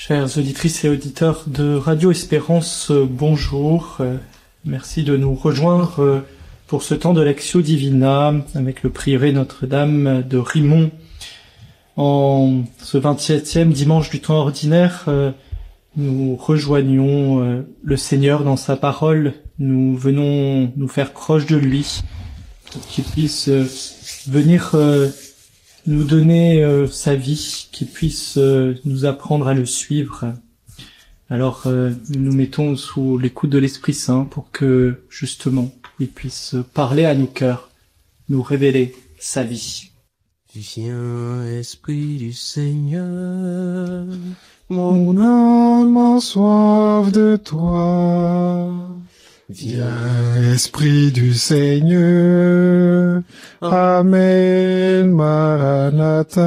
Chères auditrices et auditeurs de Radio Espérance, bonjour. Merci de nous rejoindre pour ce temps de Lectio Divina avec le prieuré Notre-Dame de Rimont. En ce 27e dimanche du temps ordinaire, nous rejoignons le Seigneur dans sa parole. Nous venons nous faire proche de lui, pour qu'il puisse venir nous donner sa vie, qu'il puisse nous apprendre à le suivre. Alors nous nous mettons sous l'écoute de l'Esprit Saint pour que justement il puisse parler à nos cœurs, nous révéler sa vie. Viens, Esprit du Seigneur, mon âme a soif de toi. Viens, Esprit du Seigneur, Amen, Maranatha.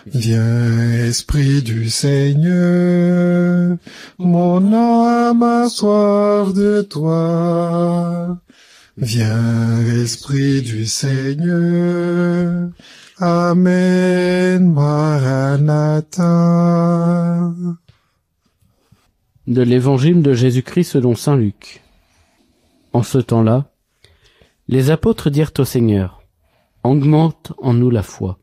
Viens, Esprit du Seigneur, mon âme a soif de toi. Viens, Esprit du Seigneur, Amen, Maranatha. De l'Évangile de Jésus-Christ selon saint Luc. En ce temps-là, les apôtres dirent au Seigneur, « Augmente en nous la foi. »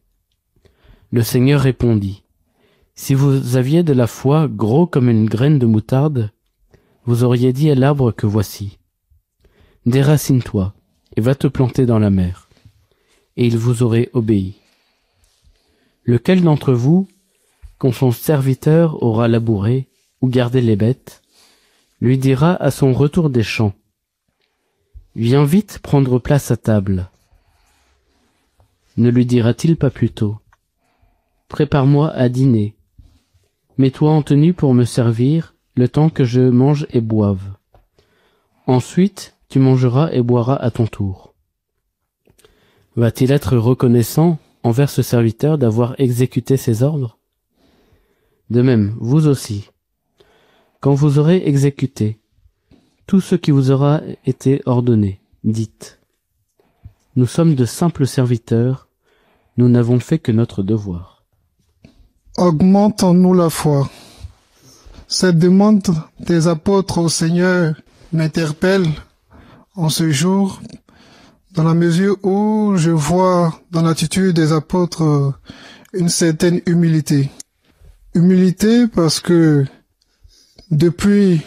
Le Seigneur répondit, « Si vous aviez de la foi gros comme une graine de moutarde, vous auriez dit à l'arbre que voici, « Déracine-toi et va te planter dans la mer. » Et il vous aurait obéi. Lequel d'entre vous, quand son serviteur aura labouré ou gardé les bêtes, lui dira à son retour des champs, « Viens vite prendre place à table. » Ne lui dira-t-il pas plutôt, « Prépare-moi à dîner, mets-toi en tenue pour me servir le temps que je mange et boive. Ensuite, tu mangeras et boiras à ton tour. » Va-t-il être reconnaissant envers ce serviteur d'avoir exécuté ses ordres? De même, vous aussi, quand vous aurez exécuté tout ce qui vous aura été ordonné, dites, « Nous sommes de simples serviteurs, nous n'avons fait que notre devoir. » Augmente en nous la foi. Cette demande des apôtres au Seigneur m'interpelle en ce jour, dans la mesure où je vois dans l'attitude des apôtres une certaine humilité. Humilité parce que depuis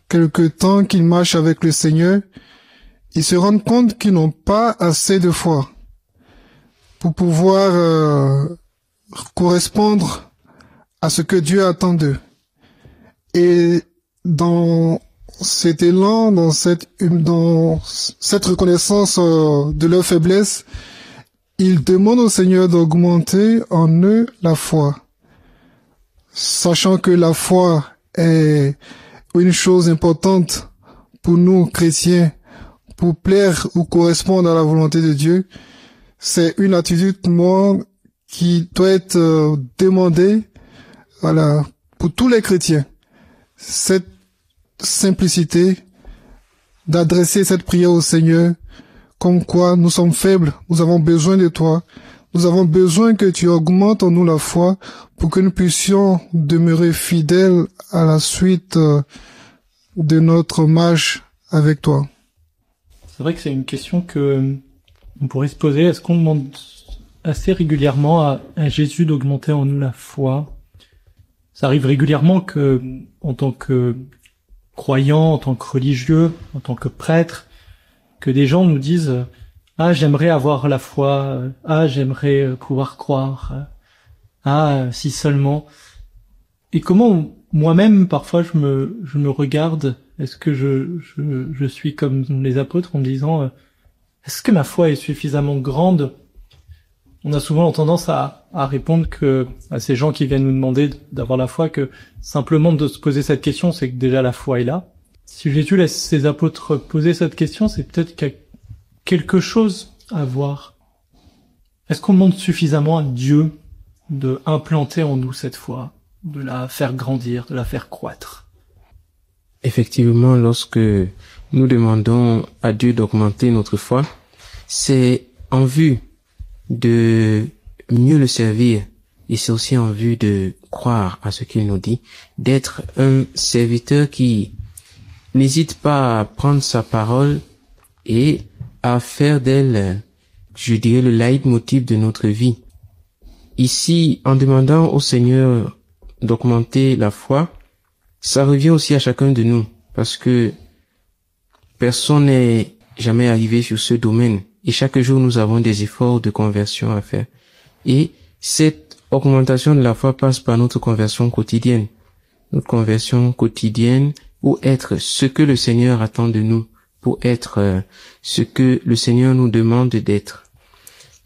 quelque temps qu'ils marchent avec le Seigneur, ils se rendent compte qu'ils n'ont pas assez de foi pour pouvoir correspondre à ce que Dieu attend d'eux. Et dans cet élan, dans cette reconnaissance de leur faiblesse, ils demandent au Seigneur d'augmenter en eux la foi, sachant que la foi est une chose importante pour nous chrétiens, pour plaire ou correspondre à la volonté de Dieu. C'est une attitude, qui doit être demandée, pour tous les chrétiens. Cette simplicité d'adresser cette prière au Seigneur, comme quoi nous sommes faibles, nous avons besoin de toi, nous avons besoin que tu augmentes en nous la foi pour que nous puissions demeurer fidèles à la suite de notre marche avec toi. C'est vrai que c'est une question que on pourrait se poser. Est-ce qu'on demande assez régulièrement à Jésus d'augmenter en nous la foi? Ça arrive régulièrement que, en tant que croyant, en tant que religieux, en tant que prêtre, que des gens nous disent « Ah, j'aimerais avoir la foi. Ah, j'aimerais pouvoir croire. Ah, si seulement. » Et comment moi-même, parfois, je me regarde. Est-ce que je suis comme les apôtres en me disant est-ce que ma foi est suffisamment grande? On a souvent tendance à répondre que à ces gens qui viennent nous demander d'avoir la foi, que simplement de se poser cette question, c'est que déjà la foi est là. Si Jésus laisse ses apôtres poser cette question, c'est peut-être qu'il y a quelque chose à voir. Est-ce qu'on demande suffisamment à Dieu de implanter en nous cette foi, de la faire grandir, de la faire croître? Effectivement, lorsque nous demandons à Dieu d'augmenter notre foi, c'est en vue de mieux le servir, et c'est aussi en vue de croire à ce qu'il nous dit, d'être un serviteur qui n'hésite pas à prendre sa parole et à faire d'elle, je dirais, le leitmotiv de notre vie. Ici, en demandant au Seigneur d'augmenter la foi, ça revient aussi à chacun de nous, parce que personne n'est jamais arrivé sur ce domaine, et chaque jour nous avons des efforts de conversion à faire. Et cette augmentation de la foi passe par notre conversion quotidienne. Notre conversion quotidienne pour être ce que le Seigneur attend de nous, pour être ce que le Seigneur nous demande d'être.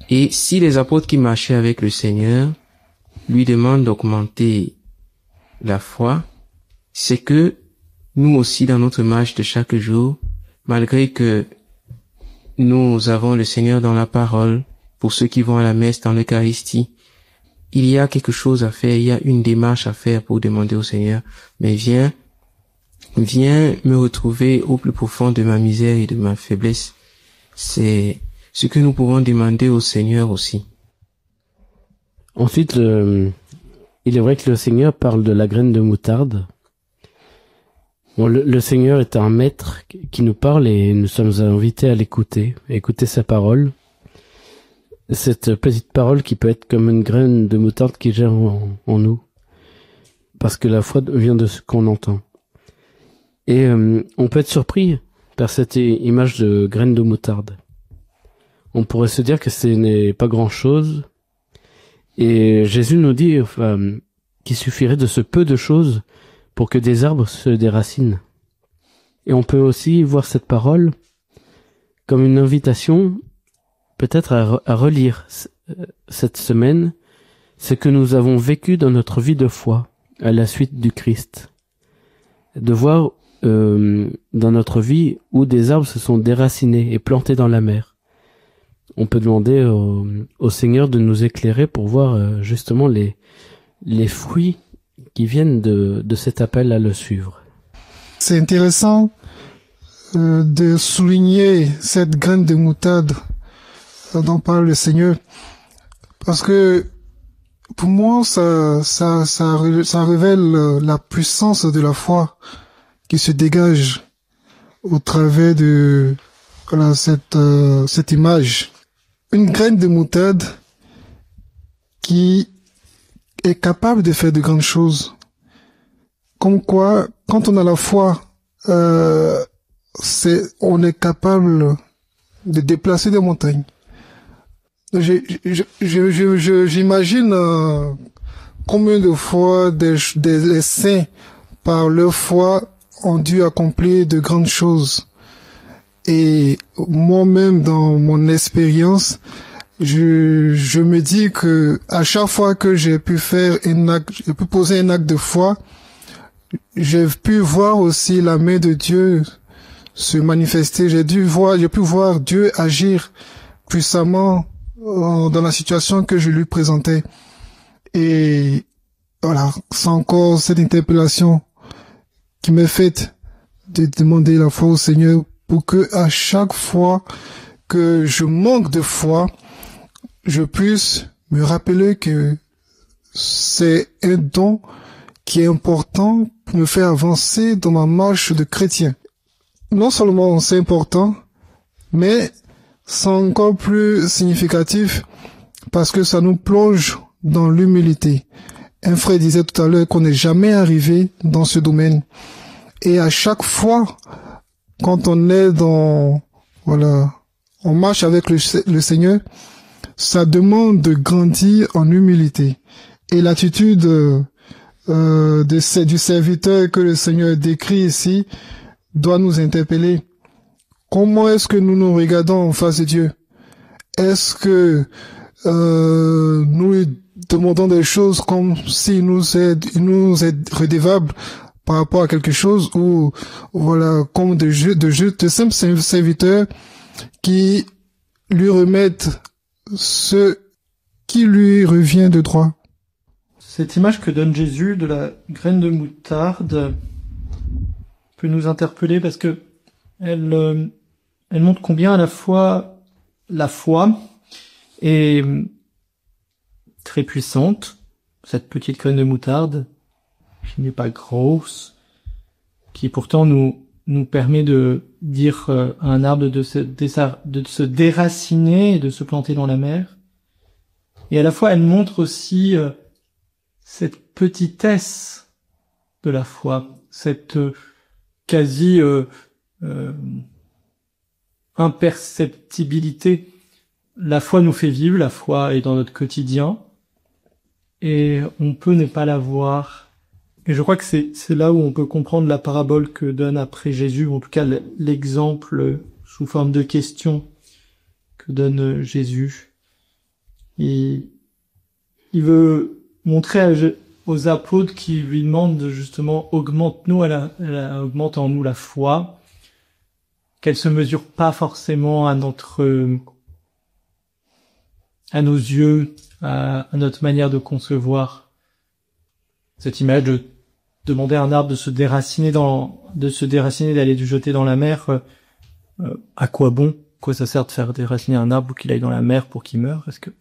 Et si les apôtres qui marchaient avec le Seigneur lui demandent d'augmenter la foi, c'est que nous aussi dans notre marche de chaque jour, malgré que nous avons le Seigneur dans la parole, pour ceux qui vont à la messe dans l'Eucharistie, il y a quelque chose à faire, il y a une démarche à faire pour demander au Seigneur, mais viens me retrouver au plus profond de ma misère et de ma faiblesse. C'est ce que nous pouvons demander au Seigneur aussi. Ensuite, il est vrai que le Seigneur parle de la graine de moutarde. Bon, le Seigneur est un maître qui nous parle et nous sommes invités à l'écouter, à écouter sa parole. Cette petite parole qui peut être comme une graine de moutarde qui germe en nous. Parce que la foi vient de ce qu'on entend. Et on peut être surpris par cette image de graine de moutarde. On pourrait se dire que ce n'est pas grand-chose. Et Jésus nous dit qu'il suffirait de ce peu de choses pour que des arbres se déracinent. Et on peut aussi voir cette parole comme une invitation peut-être à relire cette semaine ce que nous avons vécu dans notre vie de foi à la suite du Christ. De voir dans notre vie où des arbres se sont déracinés et plantés dans la mer. On peut demander au Seigneur de nous éclairer pour voir justement les fruits qui viennent de cet appel à le suivre. C'est intéressant de souligner cette graine de moutarde dont parle le Seigneur, parce que pour moi ça révèle la puissance de la foi qui se dégage au travers de cette image. Une graine de moutarde qui est capable de faire de grandes choses. Comme quoi, quand on a la foi, on est capable de déplacer des montagnes. J'imagine combien de fois des saints, par leur foi, ont dû accomplir de grandes choses. Et moi-même, dans mon expérience, je me dis que à chaque fois que j'ai pu faire un acte, j'ai pu poser un acte de foi, j'ai pu voir aussi la main de Dieu se manifester. J'ai pu voir Dieu agir puissamment dans la situation que je lui présentais. Et voilà, c'est encore cette interpellation qui m'est faite de demander la foi au Seigneur pour que à chaque fois que je manque de foi, je puisse me rappeler que c'est un don qui est important pour me faire avancer dans ma marche de chrétien. Non seulement c'est important, mais c'est encore plus significatif parce que ça nous plonge dans l'humilité. Un frère disait tout à l'heure qu'on n'est jamais arrivé dans ce domaine. Et à chaque fois, quand on est on marche avec le Seigneur, ça demande de grandir en humilité. Et l'attitude du serviteur que le Seigneur décrit ici doit nous interpeller. Comment est-ce que nous nous regardons en face de Dieu? Est-ce que nous lui demandons des choses comme s'il nous est redevable par rapport à quelque chose, ou voilà, comme de simples serviteurs qui lui remettent ce qui lui revient de droit. Cette image que donne Jésus de la graine de moutarde peut nous interpeller parce que elle montre combien à la fois la foi est très puissante cette petite graine de moutarde, qui n'est pas grosse, qui pourtant nous permet de dire à un arbre de se déraciner et de se planter dans la mer. Et à la fois, elle montre aussi cette petitesse de la foi, cette quasi imperceptibilité. La foi nous fait vivre, la foi est dans notre quotidien, et on peut ne pas la voir. Et je crois que c'est là où on peut comprendre la parabole que donne après Jésus, ou en tout cas l'exemple sous forme de question que donne Jésus. Il veut montrer aux apôtres qui lui demandent justement augmente en nous la foi, qu'elle se mesure pas forcément à nos yeux, à notre manière de concevoir. Cette image de demander à un arbre de se déraciner, d'aller le jeter dans la mer, à quoi bon? Quoi ça sert de faire déraciner un arbre ou qu'il aille dans la mer pour qu'il meure? Est-ce que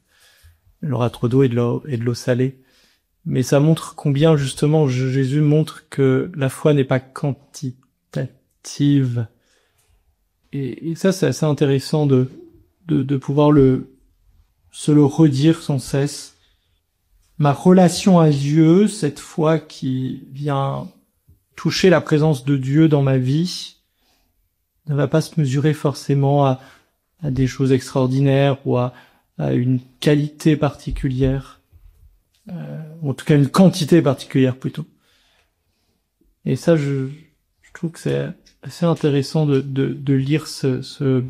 il aura trop d'eau et de l'eau salée? Mais ça montre combien, justement, Jésus montre que la foi n'est pas quantitative. Et ça, c'est assez intéressant de pouvoir se le redire sans cesse. Ma relation à Dieu, cette foi qui vient toucher la présence de Dieu dans ma vie, ne va pas se mesurer forcément à des choses extraordinaires ou à une qualité particulière, ou en tout cas une quantité particulière plutôt. Et ça, je trouve que c'est assez intéressant de lire ce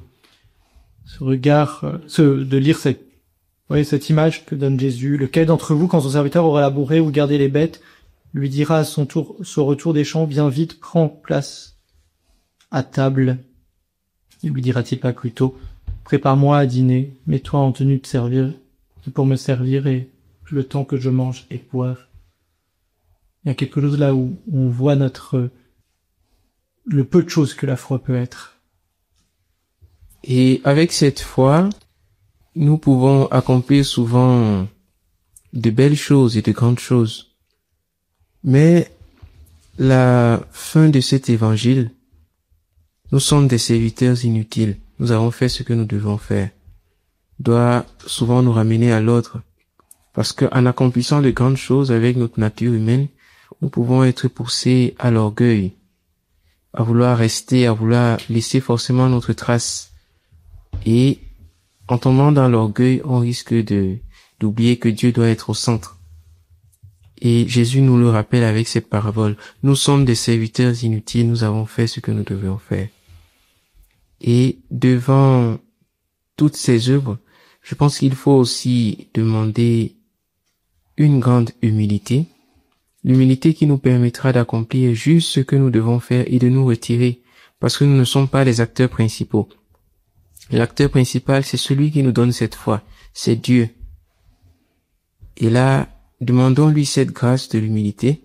regard, de lire cette image que donne Jésus. Lequel d'entre vous, quand son serviteur aura labouré ou gardé les bêtes, lui dira à son retour des champs, viens vite, prends place à table. Il lui dira-t-il pas plutôt, prépare-moi à dîner, mets-toi en tenue de servir, pour me servir et le temps que je mange et boire. Il y a quelque chose là où on voit le peu de choses que la foi peut être. Et avec cette foi, nous pouvons accomplir souvent de belles choses et de grandes choses. Mais la fin de cet évangile, nous sommes des serviteurs inutiles. Nous avons fait ce que nous devons faire. Doit souvent nous ramener à l'ordre. Parce qu'en accomplissant de grandes choses avec notre nature humaine, nous pouvons être poussés à l'orgueil, à vouloir rester, à vouloir laisser forcément notre trace. Et en tombant dans l'orgueil, on risque d'oublier que Dieu doit être au centre. Et Jésus nous le rappelle avec cette parabole. Nous sommes des serviteurs inutiles, nous avons fait ce que nous devions faire. Et devant toutes ces œuvres, je pense qu'il faut aussi demander une grande humilité. L'humilité qui nous permettra d'accomplir juste ce que nous devons faire et de nous retirer, parce que nous ne sommes pas les acteurs principaux. L'acteur principal, c'est celui qui nous donne cette foi, c'est Dieu. Et là, demandons-lui cette grâce de l'humilité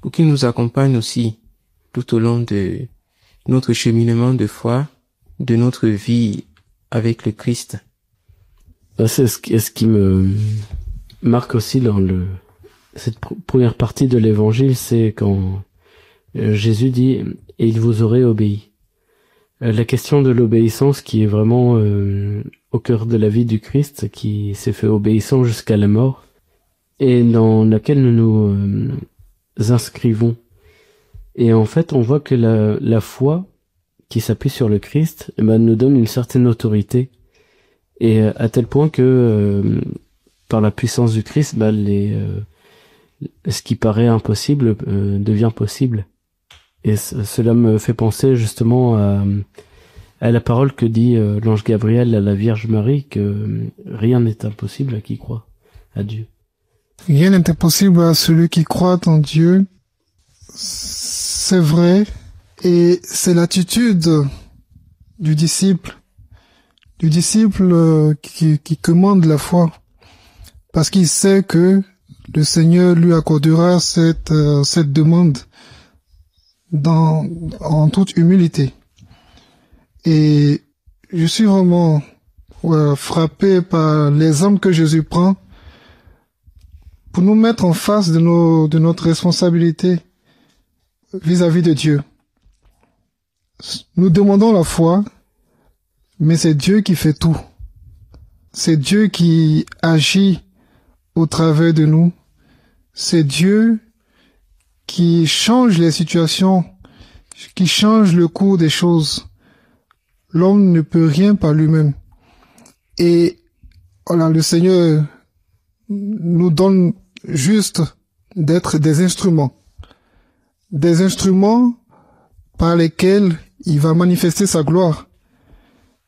pour qu'il nous accompagne aussi tout au long de notre cheminement de foi, de notre vie avec le Christ. C'est ce qui me marque aussi dans cette première partie de l'évangile, c'est quand Jésus dit « et il vous aurait obéi ». La question de l'obéissance qui est vraiment au cœur de la vie du Christ, qui s'est fait obéissant jusqu'à la mort, et dans laquelle nous nous inscrivons. Et en fait, on voit que la foi qui s'appuie sur le Christ nous donne une certaine autorité, et à tel point que par la puissance du Christ, ce qui paraît impossible devient possible. Et cela me fait penser justement à la parole que dit l'ange Gabriel à la Vierge Marie, que rien n'est impossible à qui croit, à Dieu. Rien n'est impossible à celui qui croit en Dieu. C'est vrai, et c'est l'attitude du disciple qui commande la foi, parce qu'il sait que le Seigneur lui accordera cette demande en toute humilité. Et je suis vraiment frappé par l'exemple que Jésus prend pour nous mettre en face de notre responsabilité vis-à-vis de Dieu. Nous demandons la foi, mais c'est Dieu qui fait tout. C'est Dieu qui agit au travers de nous. C'est Dieu qui change les situations, qui change le cours des choses. L'homme ne peut rien par lui-même. Et voilà, le Seigneur nous donne juste d'être des instruments par lesquels il va manifester sa gloire.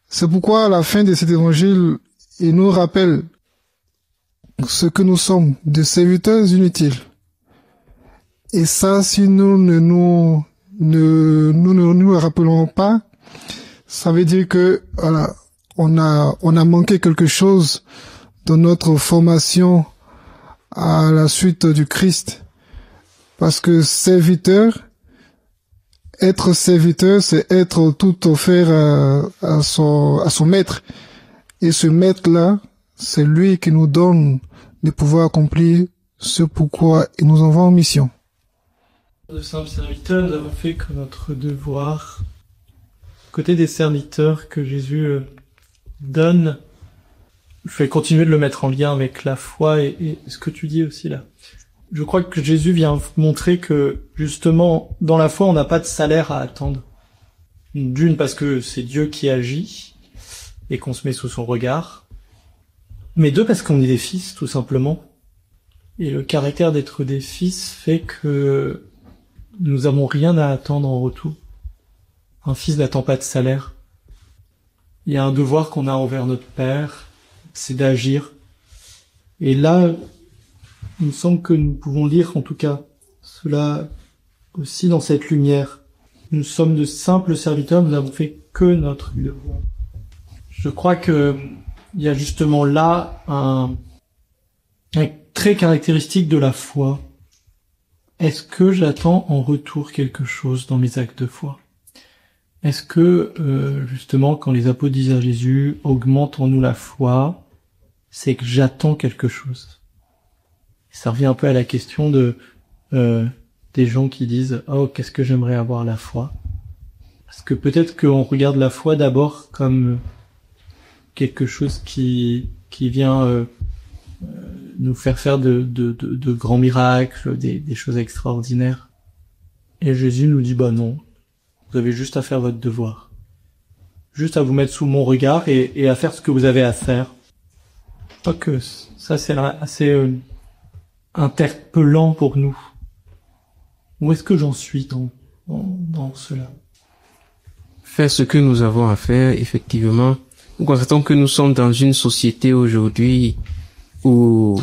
C'est pourquoi à la fin de cet évangile, il nous rappelle ce que nous sommes, des serviteurs inutiles. Et ça, si nous ne nous rappelons pas, ça veut dire que voilà, on a manqué quelque chose dans notre formation à la suite du Christ. Parce que être serviteur, c'est être tout offert à son maître. Et ce maître-là, c'est lui qui nous donne de pouvoir accomplir ce pourquoi il nous envoie en mission. De simples serviteurs, nous avons fait que notre devoir, côté des serviteurs que Jésus donne, je vais continuer de le mettre en lien avec la foi et ce que tu dis aussi là. Je crois que Jésus vient montrer que, justement, dans la foi, on n'a pas de salaire à attendre. D'une, parce que c'est Dieu qui agit et qu'on se met sous son regard. Mais deux, parce qu'on est des fils, tout simplement. Et le caractère d'être des fils fait que nous avons rien à attendre en retour. Un fils n'attend pas de salaire. Il y a un devoir qu'on a envers notre Père, c'est d'agir. Et là, il me semble que nous pouvons lire, en tout cas, cela aussi dans cette lumière. Nous sommes de simples serviteurs, nous n'avons fait que notre devoir. Je crois que il y a justement là un trait caractéristique de la foi. Est-ce que j'attends en retour quelque chose dans mes actes de foi? Est-ce que, justement, quand les apôtres disent à Jésus « augmente en nous la foi », c'est que j'attends quelque chose? Ça revient un peu à la question des gens qui disent « oh, qu'est-ce que j'aimerais avoir la foi ?» Parce que peut-être qu'on regarde la foi d'abord comme quelque chose qui vient nous faire de grands miracles, des choses extraordinaires. Et Jésus nous dit « bah non, vous avez juste à faire votre devoir. Juste à vous mettre sous mon regard et à faire ce que vous avez à faire. » Je crois que ça c'est assez interpellant pour nous. Où est-ce que j'en suis dans cela? Faire ce que nous avons à faire, effectivement. Nous constatons que nous sommes dans une société aujourd'hui où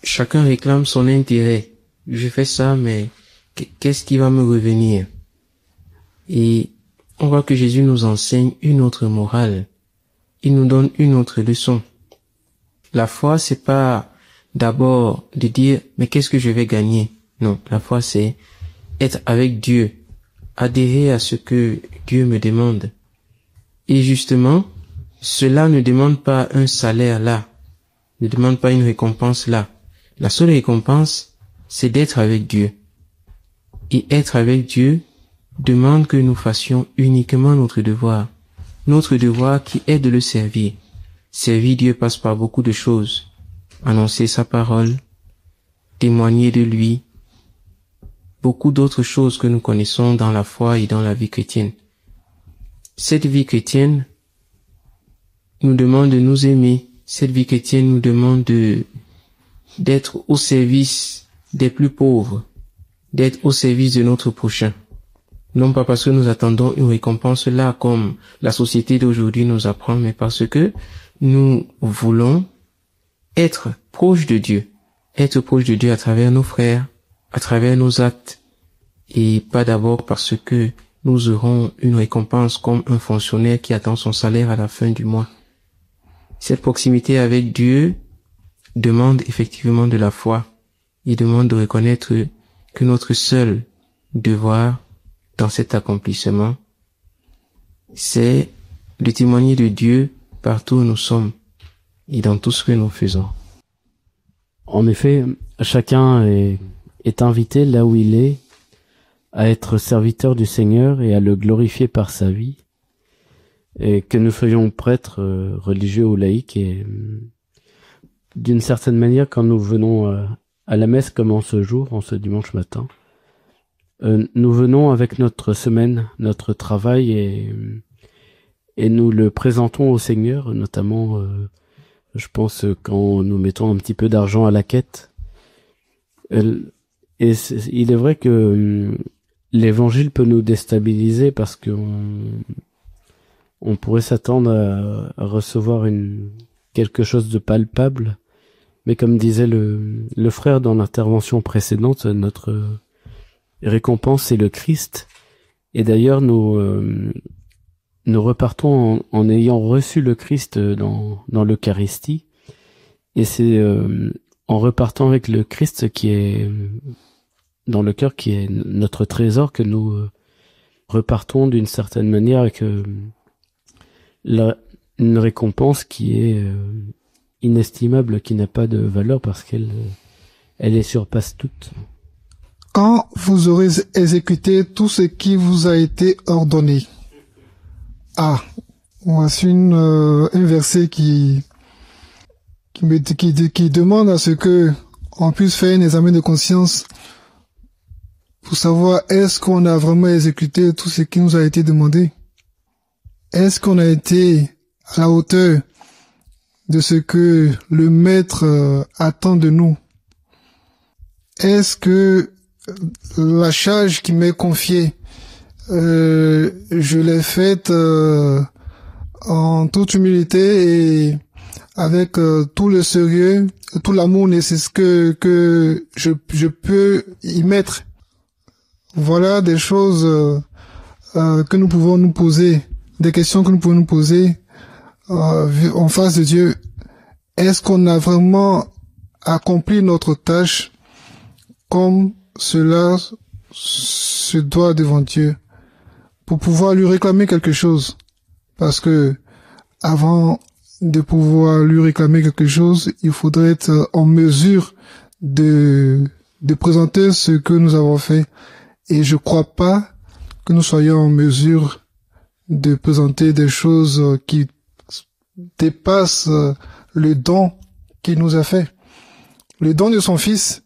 chacun réclame son intérêt. Je fais ça, mais qu'est-ce qui va me revenir? Et on voit que Jésus nous enseigne une autre morale. Il nous donne une autre leçon. La foi, c'est pas d'abord de dire, mais qu'est-ce que je vais gagner? Non, la foi, c'est être avec Dieu, adhérer à ce que Dieu me demande. Et justement, cela ne demande pas un salaire là, ne demande pas une récompense là. La seule récompense, c'est d'être avec Dieu. Et être avec Dieu demande que nous fassions uniquement notre devoir qui est de le servir. Servir Dieu passe par beaucoup de choses. Annoncer sa parole, témoigner de lui, beaucoup d'autres choses que nous connaissons dans la foi et dans la vie chrétienne. Cette vie chrétienne nous demande de nous aimer. Cette vie chrétienne nous demande d'être au service des plus pauvres, d'être au service de notre prochain. Non pas parce que nous attendons une récompense là comme la société d'aujourd'hui nous apprend, mais parce que nous voulons être proche de Dieu à travers nos frères, à travers nos actes, et pas d'abord parce que nous aurons une récompense comme un fonctionnaire qui attend son salaire à la fin du mois. Cette proximité avec Dieu demande effectivement de la foi. Il demande de reconnaître que notre seul devoir dans cet accomplissement, c'est de témoigner de Dieu partout où nous sommes et dans tout ce que nous faisons. En effet, chacun est invité là où il est à être serviteur du Seigneur et à le glorifier par sa vie. Et que nous soyons prêtres, religieux ou laïcs, et d'une certaine manière, quand nous venons à la messe comme en ce jour, en ce dimanche matin, nous venons avec notre semaine, notre travail, et nous le présentons au Seigneur, notamment, je pense, quand nous mettons un petit peu d'argent à la quête. Il est vrai que l'évangile peut nous déstabiliser parce que on pourrait s'attendre à recevoir quelque chose de palpable, mais comme disait le frère dans l'intervention précédente, notre récompense c'est le Christ. Et d'ailleurs nous repartons en ayant reçu le Christ dans l'Eucharistie, et c'est en repartant avec le Christ qui est dans le cœur, qui est notre trésor, que nous repartons d'une certaine manière avec une récompense qui est inestimable, qui n'a pas de valeur parce qu'elle les surpasse toutes. Quand vous aurez exécuté tout ce qui vous a été ordonné. Voici un verset qui demande à ce que on puisse faire un examen de conscience pour savoir est-ce qu'on a vraiment exécuté tout ce qui nous a été demandé. Est-ce qu'on a été à la hauteur de ce que le Maître attend de nous? Est-ce que la charge qui m'est confiée, je l'ai faite en toute humilité et avec tout le sérieux, tout l'amour nécessaire que je peux y mettre? Voilà des choses que nous pouvons nous poser, des questions que nous pouvons nous poser en face de Dieu. Est-ce qu'on a vraiment accompli notre tâche comme cela se doit devant Dieu, pour pouvoir lui réclamer quelque chose? Parce que avant de pouvoir lui réclamer quelque chose, il faudrait être en mesure de présenter ce que nous avons fait. Et je crois pas que nous soyons en mesure de présenter des choses qui dépassent le don qu'il nous a fait. Le don de son Fils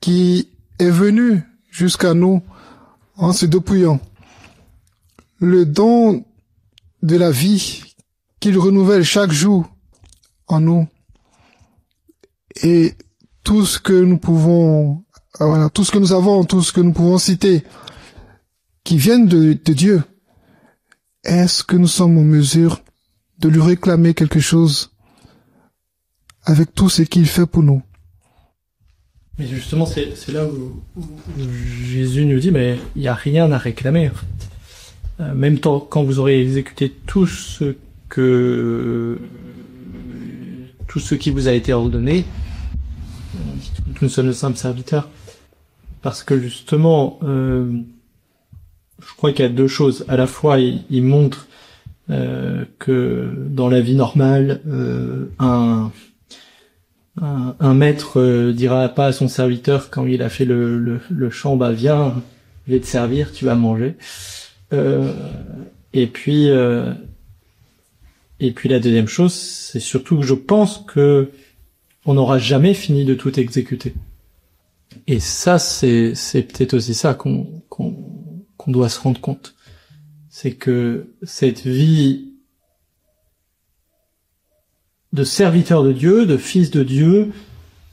qui est venu jusqu'à nous en se dépouillant. Le don de la vie qu'il renouvelle chaque jour en nous. Et tout ce que nous pouvons, tout ce que nous avons, tout ce que nous pouvons citer, qui viennent de Dieu, est-ce que nous sommes en mesure de lui réclamer quelque chose avec tout ce qu'il fait pour nous? Mais justement, c'est là où Jésus nous dit, mais il n'y a rien à réclamer. Même quand vous aurez exécuté tout ce qui vous a été ordonné, nous sommes de simples serviteurs. Parce que justement, je crois qu'il y a deux choses. À la fois, il montre que dans la vie normale, un maître dira pas à son serviteur quand il a fait le champ, bah viens, je vais te servir, tu vas manger. Et puis la deuxième chose, c'est surtout que je pense que on n'aura jamais fini de tout exécuter. Et ça, c'est peut-être aussi ça qu'on doit se rendre compte. C'est que cette vie de serviteur de Dieu, de fils de Dieu,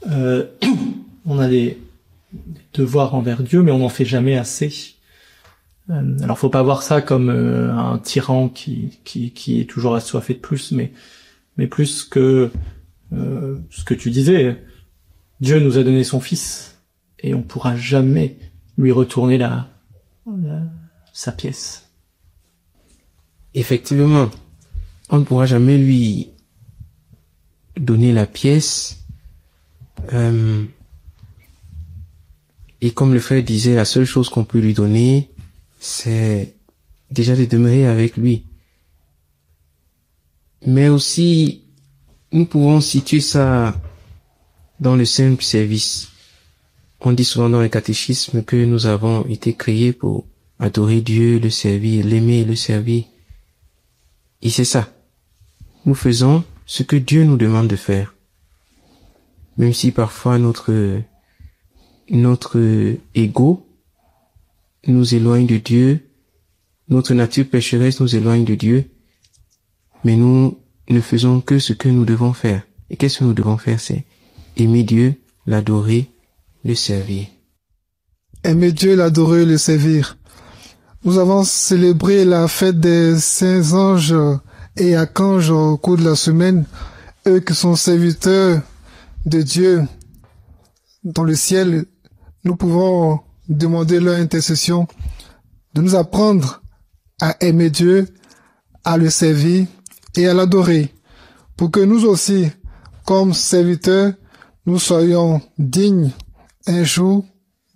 on a des devoirs envers Dieu, mais on n'en fait jamais assez. Alors faut pas voir ça comme un tyran qui est toujours assoiffé de plus, mais plus que ce que tu disais, Dieu nous a donné son Fils et on pourra jamais lui retourner sa pièce. Effectivement, on ne pourra jamais lui donner la pièce. Et comme le frère disait, la seule chose qu'on peut lui donner, c'est déjà de demeurer avec lui. Mais aussi, nous pouvons situer ça dans le simple service. On dit souvent dans le catéchisme que nous avons été créés pour adorer Dieu, le servir, l'aimer et le servir. Et c'est ça. Nous faisons ce que Dieu nous demande de faire. Même si parfois notre ego nous éloigne de Dieu, notre nature pécheresse nous éloigne de Dieu, mais nous ne faisons que ce que nous devons faire. Et qu'est-ce que nous devons faire? C'est aimer Dieu, l'adorer, le servir. Aimer Dieu, l'adorer, le servir. Nous avons célébré la fête des saints anges et archanges au cours de la semaine, eux qui sont serviteurs de Dieu dans le ciel. Nous pouvons demander leur intercession, de nous apprendre à aimer Dieu, à le servir et à l'adorer, pour que nous aussi, comme serviteurs, nous soyons dignes un jour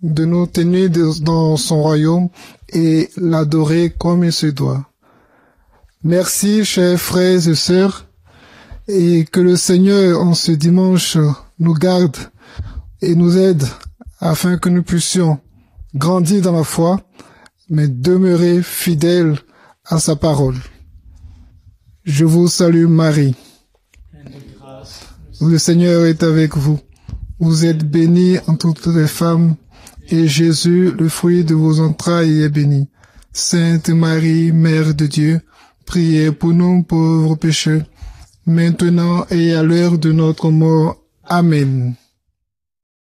de nous tenir dans son royaume et l'adorer comme il se doit. Merci, chers frères et sœurs, et que le Seigneur, en ce dimanche, nous garde et nous aide afin que nous puissions grandir dans la foi, mais demeurer fidèles à sa parole. Je vous salue Marie. Le Seigneur est avec vous. Vous êtes bénie entre toutes les femmes, et Jésus, le fruit de vos entrailles, est béni. Sainte Marie, Mère de Dieu, priez pour nous pauvres pécheurs, maintenant et à l'heure de notre mort. Amen.